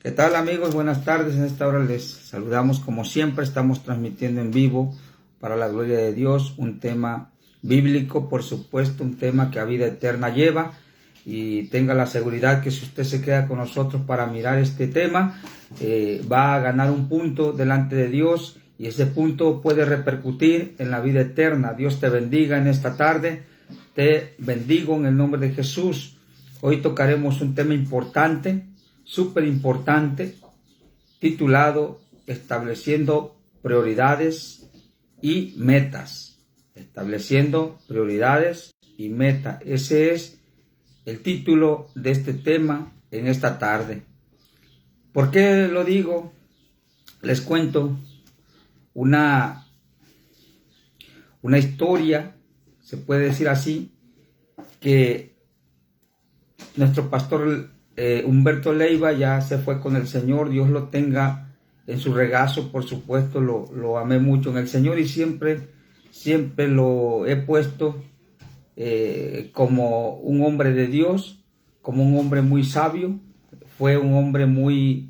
¿Qué tal, amigos? Buenas tardes. En esta hora les saludamos como siempre. Estamos transmitiendo en vivo para la gloria de Dios un tema bíblico, por supuesto, un tema que a vida eterna lleva. Y tenga la seguridad que si usted se queda con nosotros para mirar este tema, va a ganar un punto delante de Dios y ese punto puede repercutir en la vida eterna. Dios te bendiga en esta tarde. Te bendigo en el nombre de Jesús. Hoy tocaremos un tema importante, súper importante, titulado Estableciendo prioridades y metas. Estableciendo prioridades y metas. Ese es el título de este tema en esta tarde. ¿Por qué lo digo? Les cuento una historia, se puede decir así, que nuestro pastor Humberto Leiva ya se fue con el Señor. Dios lo tenga en su regazo, por supuesto. Lo amé mucho en el Señor y siempre lo he puesto como un hombre de Dios, como un hombre muy sabio. Fue un hombre muy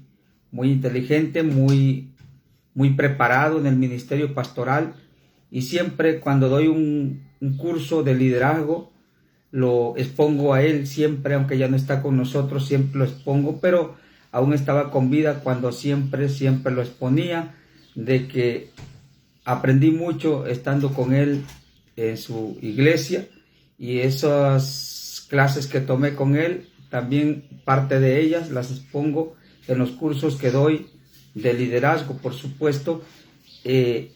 inteligente, muy preparado en el ministerio pastoral, y siempre cuando doy un curso de liderazgo lo expongo a él, siempre, aunque ya no está con nosotros, siempre lo expongo, pero aún estaba con vida cuando siempre lo exponía, de que aprendí mucho estando con él en su iglesia, y esas clases que tomé con él, también parte de ellas las expongo en los cursos que doy de liderazgo, por supuesto.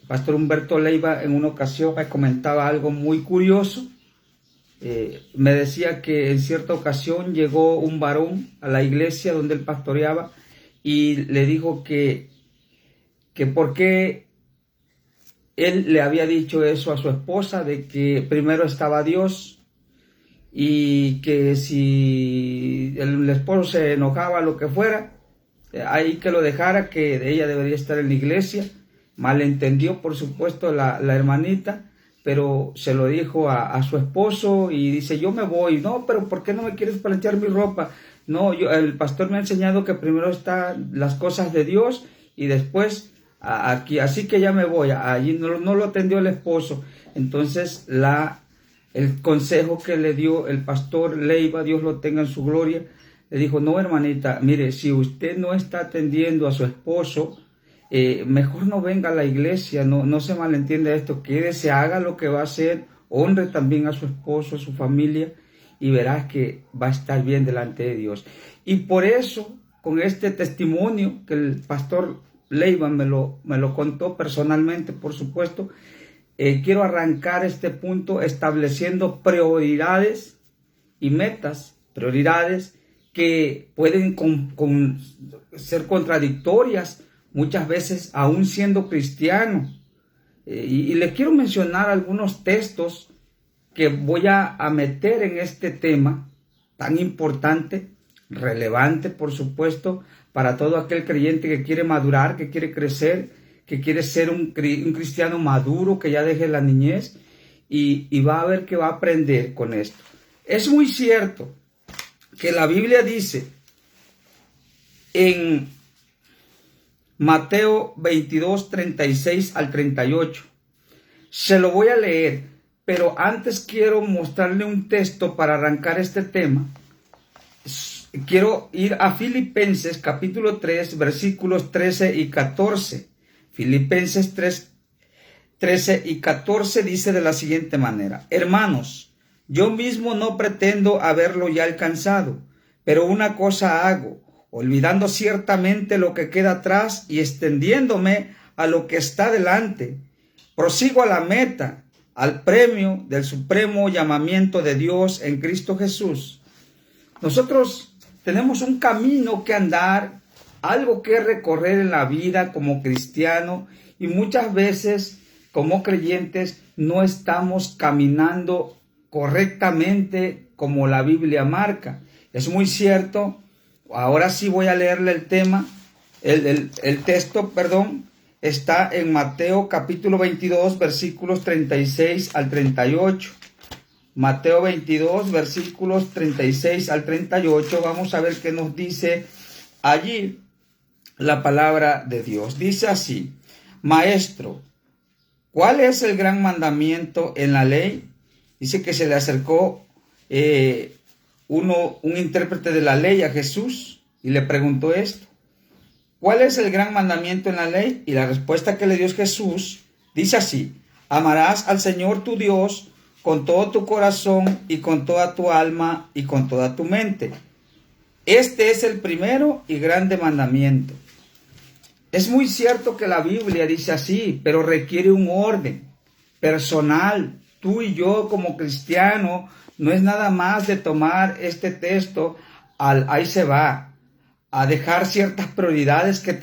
Pastor Humberto Leiva en una ocasión me comentaba algo muy curioso. Me decía que en cierta ocasión llegó un varón a la iglesia donde él pastoreaba y le dijo que por qué él le había dicho eso a su esposa, de que primero estaba Dios y que si el esposo se enojaba, lo que fuera, ahí que lo dejara, que ella debería estar en la iglesia. Malentendió, por supuesto, la hermanita, pero se lo dijo a su esposo y dice: yo me voy. No, pero ¿por qué no me quieres planchar mi ropa? No, el pastor me ha enseñado que primero están las cosas de Dios y después aquí, así que ya me voy. Allí no lo atendió el esposo. Entonces el consejo que le dio el pastor Leiva, Dios lo tenga en su gloria, le dijo: no, hermanita, mire, si usted no está atendiendo a su esposo, mejor no venga a la iglesia, no se malentiende esto, quédese, haga lo que va a hacer, honre también a su esposo, a su familia, y verás que va a estar bien delante de Dios. Y por eso, con este testimonio que el pastor Leiva me lo contó personalmente, por supuesto, quiero arrancar este punto estableciendo prioridades y metas, prioridades que pueden ser contradictorias muchas veces, aún siendo cristiano. Y les quiero mencionar algunos textos que voy a meter en este tema tan importante, relevante, por supuesto, para todo aquel creyente que quiere madurar, que quiere crecer, que quiere ser un cristiano maduro, que ya deje la niñez, y va a ver que va a aprender con esto. Es muy cierto que la Biblia dice en Mateo 22, 36 al 38. Se lo voy a leer, pero antes quiero mostrarle un texto para arrancar este tema. Quiero ir a Filipenses capítulo 3, versículos 13 y 14. Filipenses 3, 13 y 14 dice de la siguiente manera: hermanos, yo mismo no pretendo haberlo ya alcanzado, pero una cosa hago, olvidando ciertamente lo que queda atrás y extendiéndome a lo que está delante. Prosigo a la meta, al premio del supremo llamamiento de Dios en Cristo Jesús. Nosotros tenemos un camino que andar, algo que recorrer en la vida como cristiano, y muchas veces como creyentes no estamos caminando correctamente como la Biblia marca. Es muy cierto. Ahora sí voy a leerle el tema, el texto, perdón, está en Mateo capítulo 22, versículos 36 al 38. Mateo 22, versículos 36 al 38. Vamos a ver qué nos dice allí. la palabra de Dios. Dice así: Maestro, ¿cuál es el gran mandamiento en la ley? Dice que se le acercó un intérprete de la ley a Jesús y le preguntó esto: ¿cuál es el gran mandamiento en la ley? Y la respuesta que le dio Jesús dice así: amarás al Señor tu Dios con todo tu corazón y con toda tu alma y con toda tu mente. Este es el primero y grande mandamiento. Es muy cierto que la Biblia dice así, pero requiere un orden personal. Tú y yo como cristianos no es nada más de tomar este texto ahí se va, a dejar ciertas prioridades que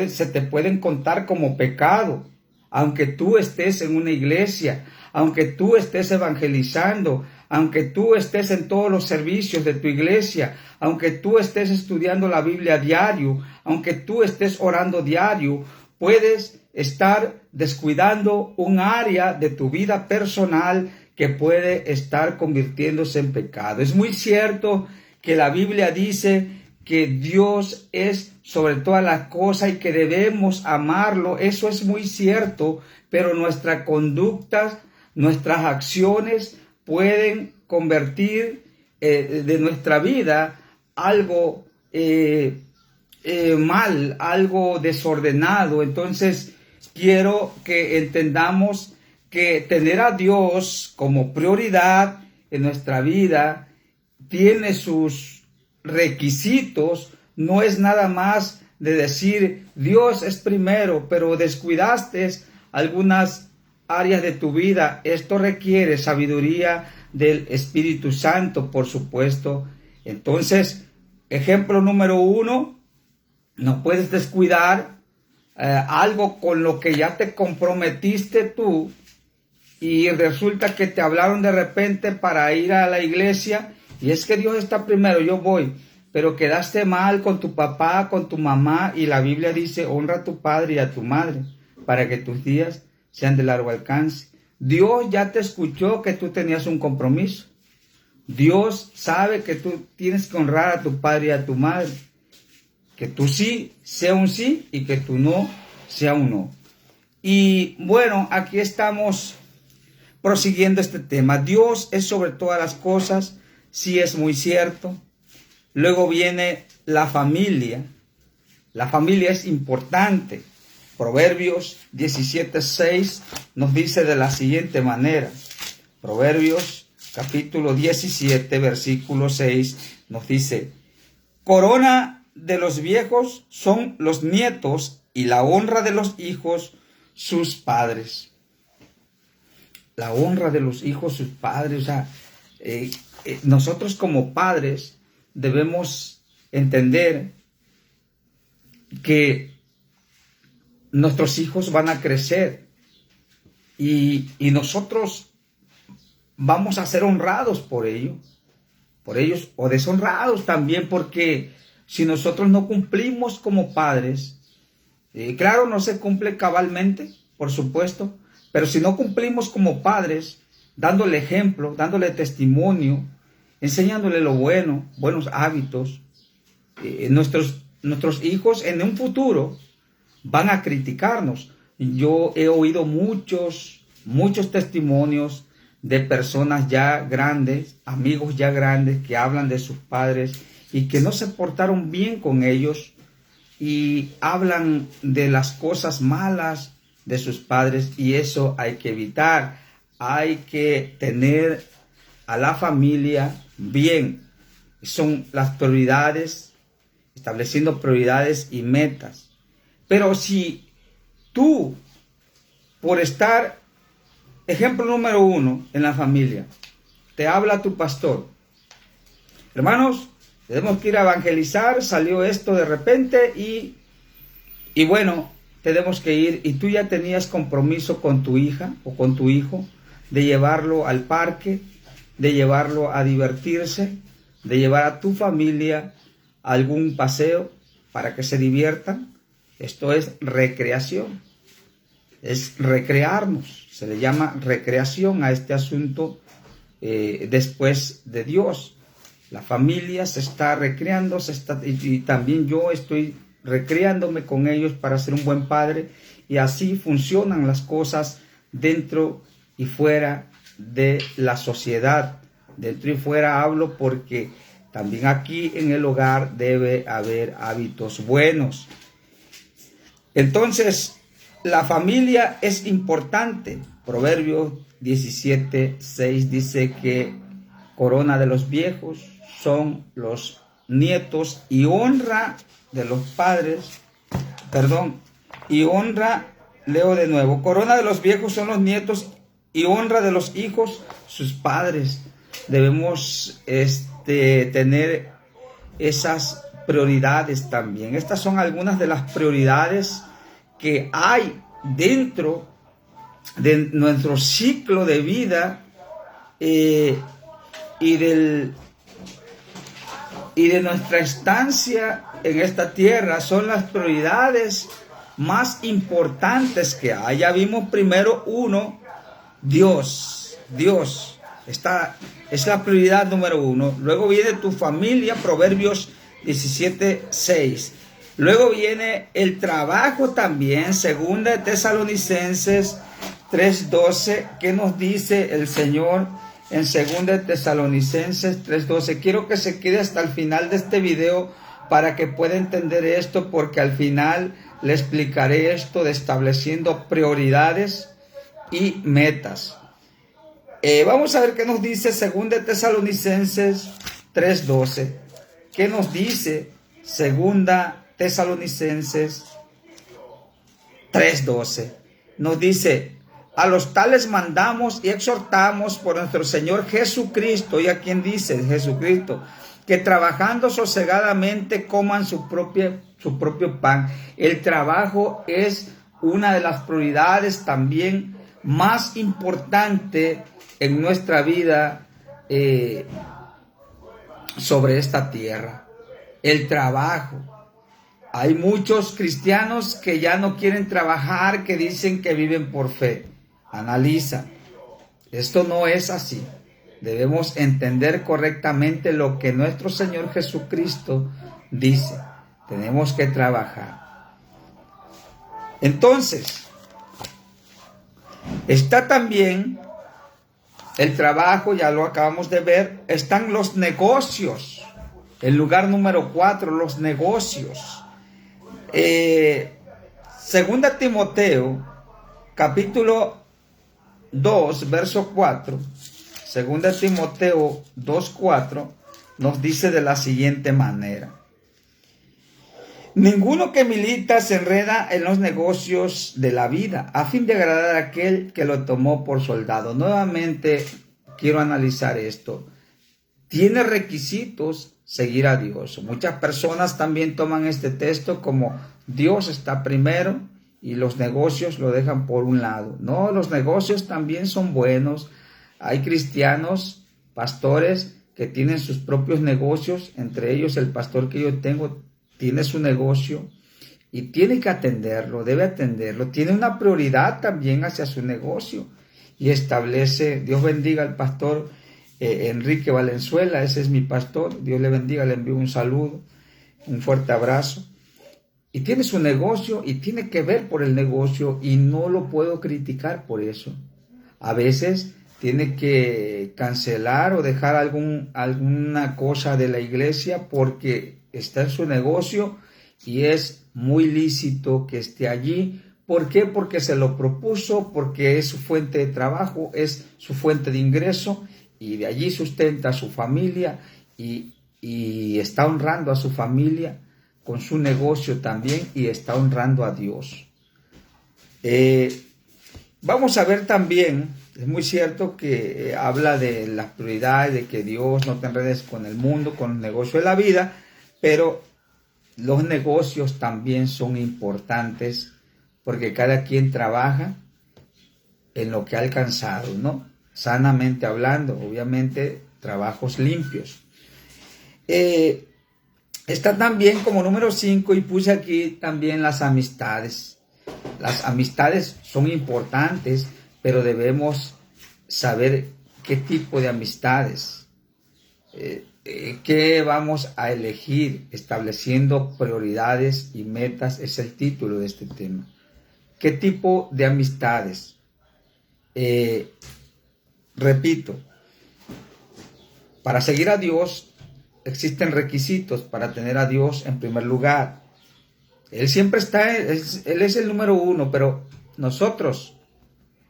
se te pueden contar como pecado. Aunque tú estés en una iglesia, aunque tú estés evangelizando, aunque tú estés en todos los servicios de tu iglesia, aunque tú estés estudiando la Biblia diario, aunque tú estés orando diario, puedes estar descuidando un área de tu vida personal que puede estar convirtiéndose en pecado. Es muy cierto que la Biblia dice que Dios es sobre todas las cosas y que debemos amarlo. Eso es muy cierto, pero nuestras conductas, nuestras acciones pueden convertir de nuestra vida algo mal, algo desordenado. Entonces, quiero que entendamos que tener a Dios como prioridad en nuestra vida tiene sus requisitos. No es nada más de decir Dios es primero, pero descuidaste algunas áreas de tu vida. Esto requiere sabiduría del Espíritu Santo, por supuesto. Entonces, ejemplo número 1, no puedes descuidar algo con lo que ya te comprometiste tú y resulta que te hablaron de repente para ir a la iglesia y es que Dios está primero, yo voy, pero quedaste mal con tu papá, con tu mamá, y la Biblia dice: honra a tu padre y a tu madre para que tus días sean de largo alcance. Dios ya te escuchó que tú tenías un compromiso. Dios sabe que tú tienes que honrar a tu padre y a tu madre. Que tu sí sea un sí y que tu no sea un no. Y bueno, aquí estamos prosiguiendo este tema. Dios es sobre todas las cosas, sí, es muy cierto. Luego viene la familia. La familia es importante. Proverbios 17:6 nos dice de la siguiente manera. Proverbios capítulo 17, versículo 6 nos dice: corona de los viejos son los nietos y la honra de los hijos sus padres. La honra de los hijos sus padres. O sea, nosotros como padres debemos entender que nuestros hijos van a crecer y nosotros vamos a ser honrados por ellos o deshonrados también, porque si nosotros no cumplimos como padres, claro, no se cumple cabalmente, por supuesto, pero si no cumplimos como padres, dándole ejemplo, dándole testimonio, enseñándole lo bueno, buenos hábitos, nuestros hijos en un futuro van a criticarnos. Yo he oído muchos testimonios de personas ya grandes, amigos ya grandes, que hablan de sus padres y que no se portaron bien con ellos y hablan de las cosas malas de sus padres, y eso hay que evitar. Hay que tener a la familia bien. Son las prioridades, estableciendo prioridades y metas. Pero si tú, por estar, ejemplo número 1 en la familia, te habla tu pastor: hermanos, tenemos que ir a evangelizar, salió esto de repente y bueno, tenemos que ir, y tú ya tenías compromiso con tu hija o con tu hijo de llevarlo al parque, de llevarlo a divertirse, de llevar a tu familia a algún paseo para que se diviertan. Esto es recreación, es recrearnos, se le llama recreación a este asunto después de Dios. La familia se está recreando, y también yo estoy recriándome con ellos para ser un buen padre, y así funcionan las cosas dentro y fuera de la sociedad. Dentro y fuera hablo porque también aquí en el hogar debe haber hábitos buenos. Entonces, la familia es importante. Proverbios 17:6 dice que corona de los viejos son los nietos y honra de los padres, leo de nuevo, corona de los viejos son los nietos y honra de los hijos sus padres. Debemos tener esas prioridades también. Estas son algunas de las prioridades que hay dentro de nuestro ciclo de vida y de nuestra estancia en esta tierra. Son las prioridades más importantes que hay. Ya vimos primero uno, Dios. Esta es la prioridad número uno. Luego viene tu familia, Proverbios 17:6. Luego viene el trabajo también, segunda de Tesalonicenses 3:12. ¿Qué nos dice el Señor en segunda de Tesalonicenses 3:12? Quiero que se quede hasta el final de este video para que pueda entender esto, porque al final le explicaré esto de estableciendo prioridades y metas. Vamos a ver qué nos dice 2 Tesalonicenses 3:12. ¿Qué nos dice 2 Tesalonicenses 3:12? Nos dice: a los tales mandamos y exhortamos por nuestro Señor Jesucristo. ¿Y a quién dice? Jesucristo. Que trabajando sosegadamente coman su propio pan. El trabajo es una de las prioridades también más importante en nuestra vida sobre esta tierra. El trabajo. Hay muchos cristianos que ya no quieren trabajar, que dicen que viven por fe. Analiza. Esto no es así. Debemos entender correctamente lo que nuestro Señor Jesucristo dice. Tenemos que trabajar. Entonces, está también el trabajo, ya lo acabamos de ver. Están los negocios. El lugar número 4, los negocios. Segunda Timoteo, capítulo 2, verso 4. Segunda Timoteo 2:4 nos dice de la siguiente manera: ninguno que milita se enreda en los negocios de la vida, a fin de agradar a aquel que lo tomó por soldado. Nuevamente quiero analizar esto. Tiene requisitos seguir a Dios. Muchas personas también toman este texto como Dios está primero y los negocios lo dejan por un lado. No, los negocios también son buenos. Hay cristianos, pastores, que tienen sus propios negocios. Entre ellos el pastor que yo tengo tiene su negocio y tiene que atenderlo, debe atenderlo. Tiene una prioridad también hacia su negocio y establece. Dios bendiga al pastor Enrique Valenzuela, ese es mi pastor. Dios le bendiga, le envío un saludo, un fuerte abrazo. Y tiene su negocio y tiene que ver por el negocio y no lo puedo criticar por eso. A veces tiene que cancelar o dejar alguna cosa de la iglesia porque está en su negocio y es muy lícito que esté allí. ¿Por qué? Porque se lo propuso, porque es su fuente de trabajo, es su fuente de ingreso y de allí sustenta a su familia y está honrando a su familia con su negocio también y está honrando a Dios. Vamos a ver también, es muy cierto que habla de las prioridades, de que Dios no te enredes con el mundo, con el negocio de la vida, pero los negocios también son importantes porque cada quien trabaja en lo que ha alcanzado, ¿no? Sanamente hablando, obviamente, trabajos limpios. Está también como número 5 y puse aquí también las amistades. Las amistades son importantes, pero debemos saber qué tipo de amistades. ¿Qué vamos a elegir? Estableciendo prioridades y metas es el título de este tema. ¿Qué tipo de amistades? Repito, para seguir a Dios existen requisitos para tener a Dios en primer lugar. Él siempre está, Él es el número uno, pero nosotros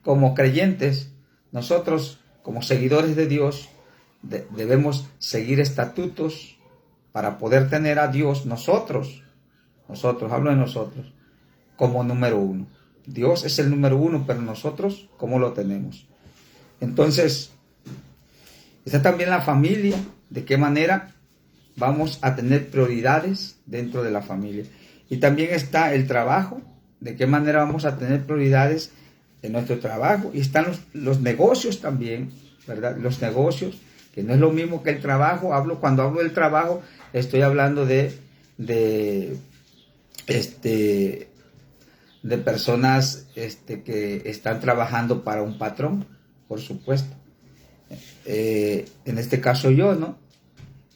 como creyentes, nosotros como seguidores de Dios, debemos seguir estatutos para poder tener a Dios nosotros, hablo de nosotros, como número uno. Dios es el número uno, pero nosotros, ¿cómo lo tenemos? Entonces, está también la familia, de qué manera vamos a tener prioridades dentro de la familia. Y también está el trabajo, de qué manera vamos a tener prioridades en nuestro trabajo. Y están los negocios también, ¿verdad? Los negocios, que no es lo mismo que el trabajo. Cuando hablo del trabajo, estoy hablando de personas que están trabajando para un patrón, por supuesto. En este caso yo, ¿no?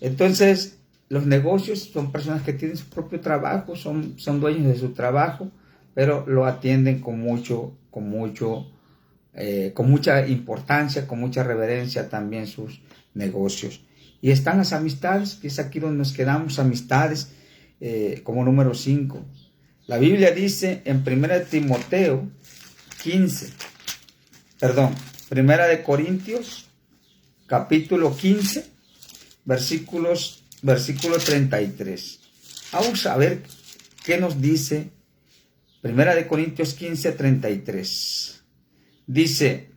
Entonces, los negocios son personas que tienen su propio trabajo, son dueños de su trabajo, pero lo atienden con mucha importancia, con mucha reverencia también sus negocios. Y están las amistades, que es aquí donde nos quedamos, amistades como número 5. La Biblia dice en 1 Corintios, capítulo 15, versículo 33. Vamos a ver qué nos dice 1 Corintios 15, 33. Dice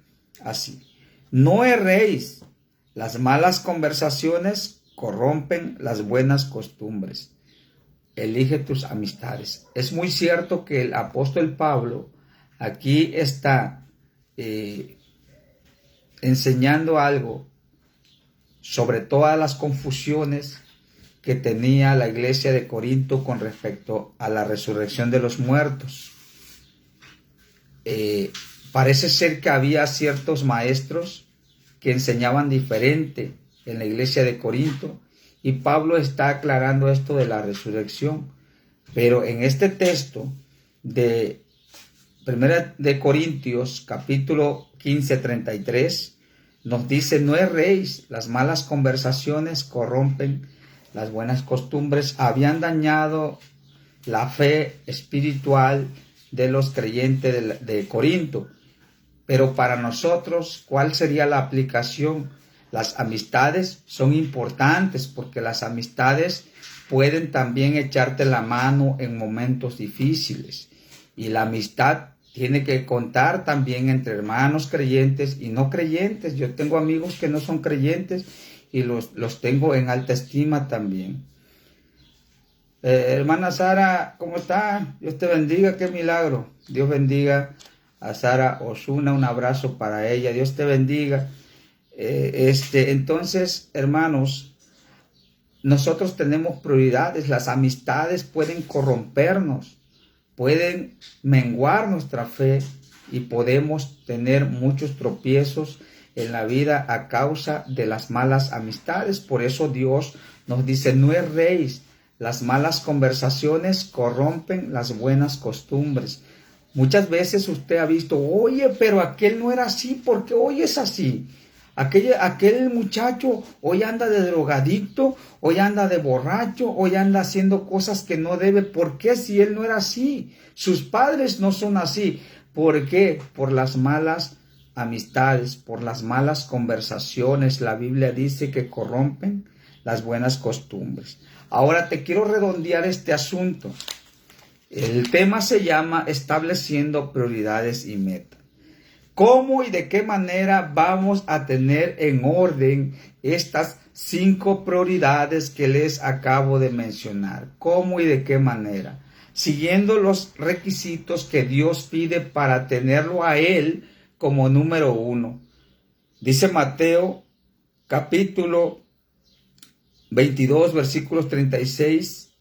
así: no erréis, las malas conversaciones corrompen las buenas costumbres. Elige tus amistades. Es muy cierto que el apóstol Pablo aquí está enseñando algo sobre todas las confusiones que tenía la iglesia de Corinto con respecto a la resurrección de los muertos. Parece ser que había ciertos maestros que enseñaban diferente en la iglesia de Corinto, y Pablo está aclarando esto de la resurrección. Pero en este texto de 1 Corintios capítulo 15, 33, nos dice: no erréis, las malas conversaciones corrompen las buenas costumbres. Habían dañado la fe espiritual de los creyentes de Corinto. Pero para nosotros, ¿cuál sería la aplicación? Las amistades son importantes, porque las amistades pueden también echarte la mano en momentos difíciles. Y la amistad tiene que contar también entre hermanos creyentes y no creyentes. Yo tengo amigos que no son creyentes y los tengo en alta estima también. Hermana Sara, ¿cómo está? Dios te bendiga, qué milagro. Dios bendiga a Sara Osuna, un abrazo para ella. Dios te bendiga. Entonces, hermanos, nosotros tenemos prioridades. Las amistades pueden corrompernos, pueden menguar nuestra fe y podemos tener muchos tropiezos en la vida a causa de las malas amistades. Por eso Dios nos dice: no erréis, las malas conversaciones corrompen las buenas costumbres. Muchas veces usted ha visto: oye, pero aquel no era así, ¿por qué hoy es así? Aquel muchacho hoy anda de drogadicto, hoy anda de borracho, hoy anda haciendo cosas que no debe. ¿Por qué si él no era así? Sus padres no son así. ¿Por qué? Por las malas amistades, por las malas conversaciones. La Biblia dice que corrompen las buenas costumbres. Ahora te quiero redondear este asunto. El tema se llama estableciendo prioridades y metas. ¿Cómo y de qué manera vamos a tener en orden estas 5 prioridades que les acabo de mencionar? ¿Cómo y de qué manera? Siguiendo los requisitos que Dios pide para tenerlo a Él como número 1. Dice Mateo capítulo 22, versículos 36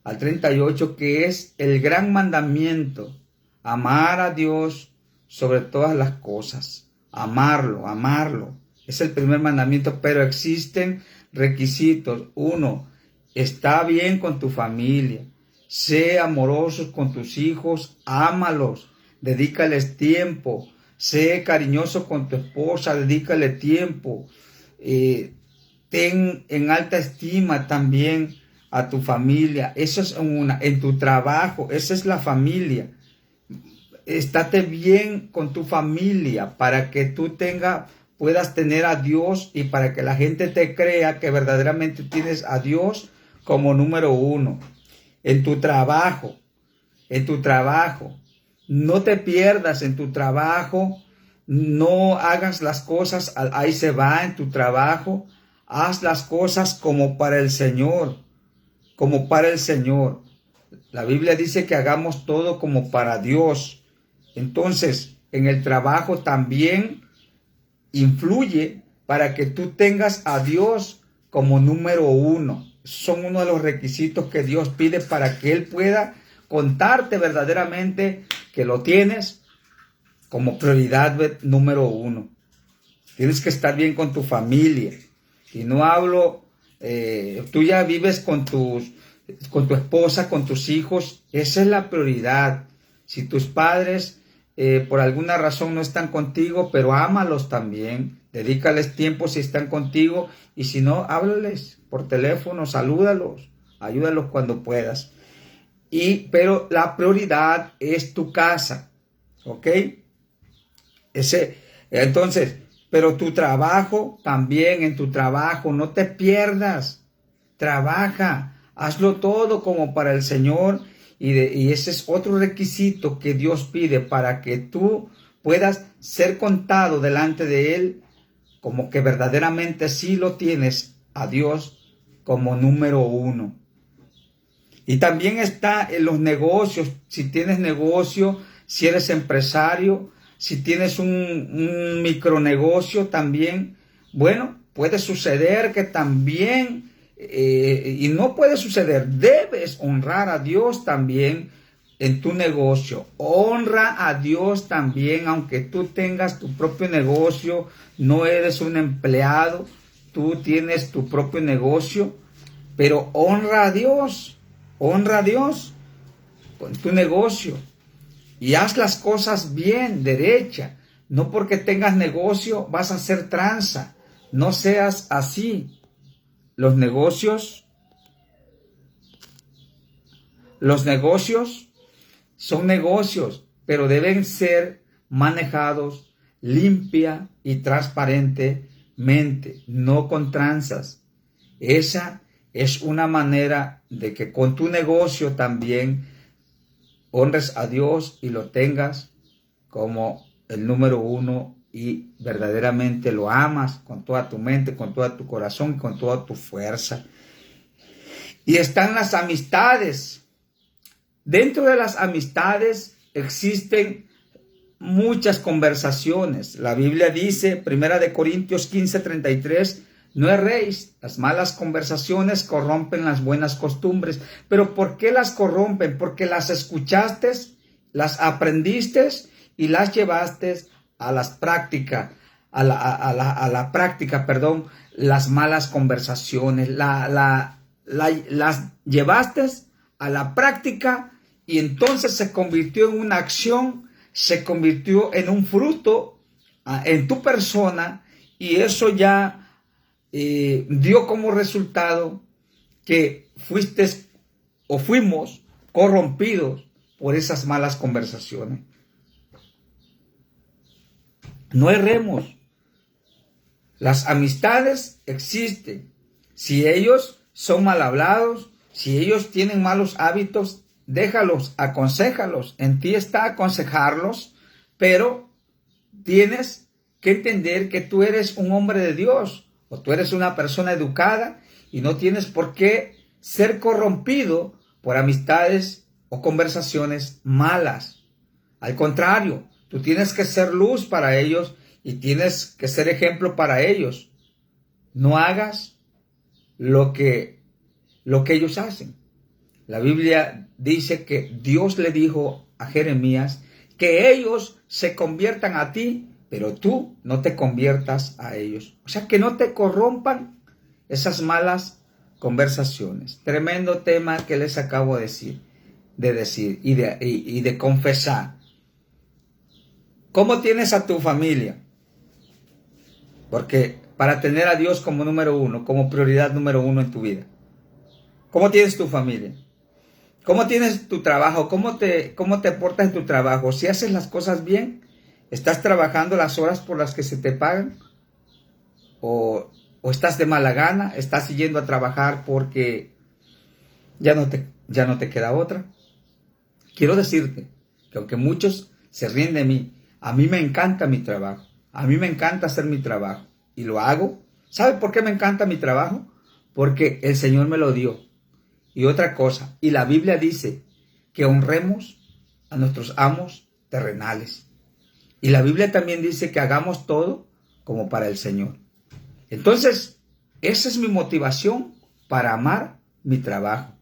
al 38, que es el gran mandamiento: amar a Dios sobre todas las cosas. Amarlo. Es el primer mandamiento, pero existen requisitos. 1. Está bien con tu familia. Sé amorosos con tus hijos. Ámalos. Dedícales tiempo. Sé cariñoso con tu esposa. Dedícale tiempo. Ten en alta estima también a tu familia. Eso es en tu trabajo. Esa es la familia. Estate bien con tu familia para que tú puedas tener a Dios y para que la gente te crea que verdaderamente tienes a Dios como número 1. En tu trabajo, no te pierdas en tu trabajo, no hagas las cosas ahí se va en tu trabajo, haz las cosas como para el Señor, como para el Señor. La Biblia dice que hagamos todo como para Dios. Entonces, en el trabajo también influye para que tú tengas a Dios como número 1. Son uno de los requisitos que Dios pide para que Él pueda contarte verdaderamente que lo tienes como prioridad número 1. Tienes que estar bien con tu familia. Y no hablo, tú ya vives con tu esposa, con tus hijos. Esa es la prioridad. Si tus padres por alguna razón no están contigo, pero ámalos también, dedícales tiempo si están contigo, y si no, háblales por teléfono, salúdalos, ayúdalos cuando puedas. Pero la prioridad es tu casa, ¿ok? Entonces, pero tu trabajo también, en tu trabajo, no te pierdas, trabaja, hazlo todo como para el Señor. Y ese es otro requisito que Dios pide para que tú puedas ser contado delante de Él como que verdaderamente sí lo tienes a Dios como número 1. Y también está en los negocios. Si tienes negocio, si eres empresario, si tienes un micronegocio también, bueno, puede suceder que también y no puede suceder, debes honrar a Dios también en tu negocio. Honra a Dios también, aunque tú tengas tu propio negocio, no eres un empleado, tú tienes tu propio negocio, pero honra a Dios con tu negocio y haz las cosas bien, derecha. No porque tengas negocio vas a hacer tranza, no seas así. Los negocios son negocios, pero deben ser manejados limpia y transparentemente, no con tranzas. Esa es una manera de que con tu negocio también honres a Dios y lo tengas como el número 1 y verdaderamente lo amas con toda tu mente, con todo tu corazón, con toda tu fuerza. Y están las amistades. Dentro de las amistades existen muchas conversaciones. La Biblia dice, 1 Corintios 15:33, no erréis, las malas conversaciones corrompen las buenas costumbres. ¿Pero por qué las corrompen? Porque las escuchaste, las aprendiste y las llevaste a las prácticas, a la práctica, las malas conversaciones, las llevaste a la práctica y entonces se convirtió en una acción, se convirtió en un fruto en tu persona y eso ya dio como resultado que fuimos corrompidos por esas malas conversaciones. No erremos. Las amistades existen. Si ellos son mal hablados, si ellos tienen malos hábitos, déjalos, aconséjalos. En ti está aconsejarlos, pero tienes que entender que tú eres un hombre de Dios o tú eres una persona educada y no tienes por qué ser corrompido por amistades o conversaciones malas. Al contrario, tú tienes que ser luz para ellos y tienes que ser ejemplo para ellos. No hagas lo que ellos hacen. La Biblia dice que Dios le dijo a Jeremías que ellos se conviertan a ti, pero tú no te conviertas a ellos. O sea, que no te corrompan esas malas conversaciones. Tremendo tema que les acabo de decir y de confesar. ¿Cómo tienes a tu familia? Porque para tener a Dios como número uno, como prioridad número uno en tu vida. ¿Cómo tienes tu familia? ¿Cómo tienes tu trabajo? ¿Cómo te portas en tu trabajo? Si haces las cosas bien, ¿estás trabajando las horas por las que se te pagan? ¿O estás de mala gana? ¿Estás yendo a trabajar porque ya no te queda otra? Quiero decirte que aunque muchos se ríen de mí, a mí me encanta mi trabajo. A mí me encanta hacer mi trabajo. Y lo hago. ¿Sabe por qué me encanta mi trabajo? Porque el Señor me lo dio. Y otra cosa, y la Biblia dice que honremos a nuestros amos terrenales. Y la Biblia también dice que hagamos todo como para el Señor. Entonces, esa es mi motivación para amar mi trabajo.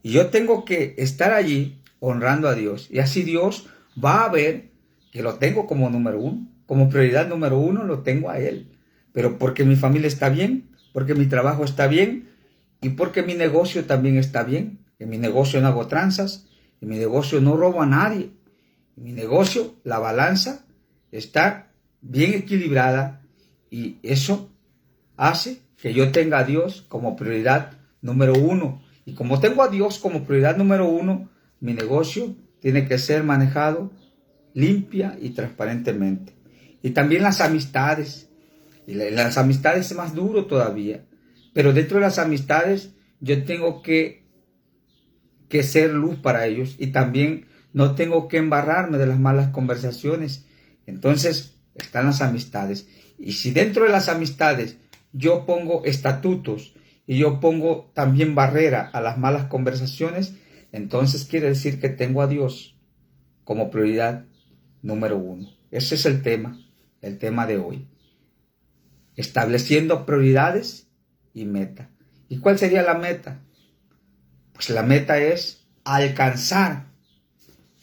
Y yo tengo que estar allí honrando a Dios. Y así Dios va a ver que lo tengo como número uno. Como prioridad número uno lo tengo a Él. Pero porque mi familia está bien, porque mi trabajo está bien y porque mi negocio también está bien. En mi negocio no hago tranzas, en mi negocio no robo a nadie. En mi negocio la balanza está bien equilibrada y eso hace que yo tenga a Dios como prioridad número uno. Y como tengo a Dios como prioridad número uno, mi negocio tiene que ser manejado limpia y transparentemente. Y también las amistades. Y las amistades es más duro todavía. Pero dentro de las amistades yo tengo que ser luz para ellos. Y también no tengo que embarrarme de las malas conversaciones. Entonces están las amistades. Y si dentro de las amistades yo pongo estatutos y yo pongo también barrera a las malas conversaciones, entonces quiere decir que tengo a Dios como prioridad número uno. Ese es el tema de hoy. Estableciendo prioridades y meta. ¿Y cuál sería la meta? Pues la meta es alcanzar,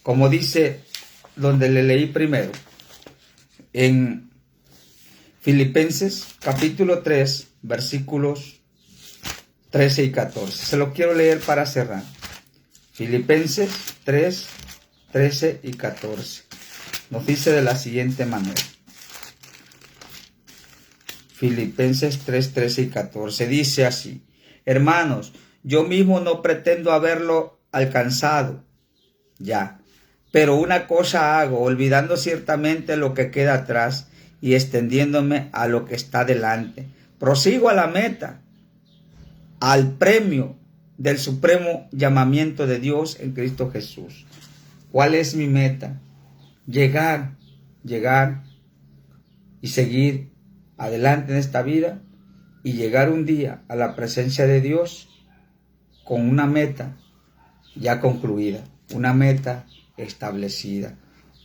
como dice donde le leí primero, en Filipenses capítulo 3, versículos 13 y 14. Se lo quiero leer para cerrar. Filipenses 3, 13 y 14. Nos dice de la siguiente manera. Filipenses 3, 13 y 14. Dice así: hermanos, yo mismo no pretendo haberlo alcanzado ya, pero una cosa hago, olvidando ciertamente lo que queda atrás y extendiéndome a lo que está delante. Prosigo a la meta, al premio del supremo llamamiento de Dios en Cristo Jesús. ¿Cuál es mi meta? Llegar y seguir adelante en esta vida y llegar un día a la presencia de Dios con una meta ya concluida, una meta establecida,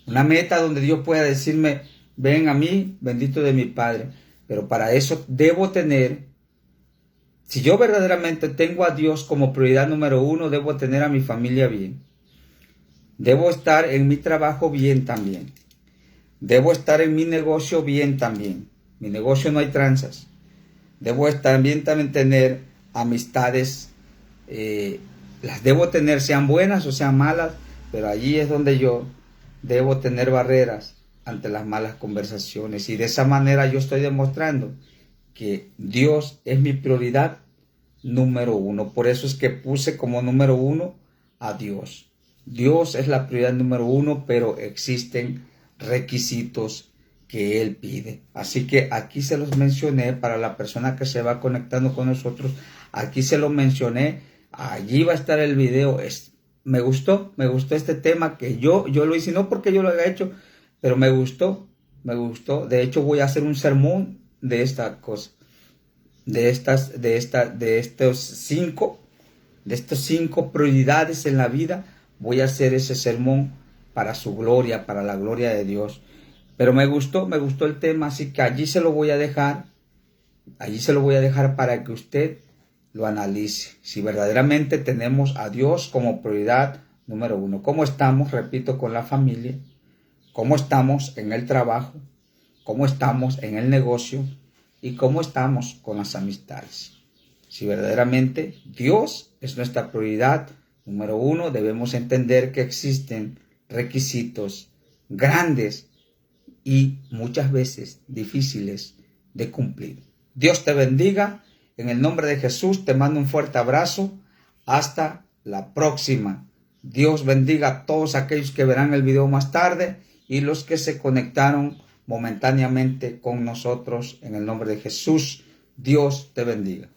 una meta donde Dios pueda decirme: ven a mí, bendito de mi Padre. Pero para eso debo tener, si yo verdaderamente tengo a Dios como prioridad número uno, debo tener a mi familia bien. Debo estar en mi trabajo bien también. Debo estar en mi negocio bien también. Mi negocio no hay tranzas. Debo también tener amistades. Las debo tener, sean buenas o sean malas, pero allí es donde yo debo tener barreras ante las malas conversaciones. Y de esa manera yo estoy demostrando que Dios es mi prioridad número uno. Por eso es que puse como número uno a Dios. Dios es la prioridad número uno, pero existen requisitos que Él pide. Así que aquí se los mencioné para la persona que se va conectando con nosotros. Aquí se lo mencioné. Allí va a estar el video. Me gustó este tema que yo lo hice, no porque yo lo haya hecho, pero me gustó. De hecho, voy a hacer un sermón de esta cosa, de estos cinco prioridades en la vida. Voy a hacer ese sermón para su gloria, para la gloria de Dios. Pero me gustó el tema, así que allí se lo voy a dejar para que usted lo analice. Si verdaderamente tenemos a Dios como prioridad número uno. ¿Cómo estamos, repito, con la familia? ¿Cómo estamos en el trabajo? ¿Cómo estamos en el negocio? ¿Y cómo estamos con las amistades? Si verdaderamente Dios es nuestra prioridad, número uno, debemos entender que existen requisitos grandes y muchas veces difíciles de cumplir. Dios te bendiga. En el nombre de Jesús te mando un fuerte abrazo. Hasta la próxima. Dios bendiga a todos aquellos que verán el video más tarde y los que se conectaron momentáneamente con nosotros. En el nombre de Jesús, Dios te bendiga.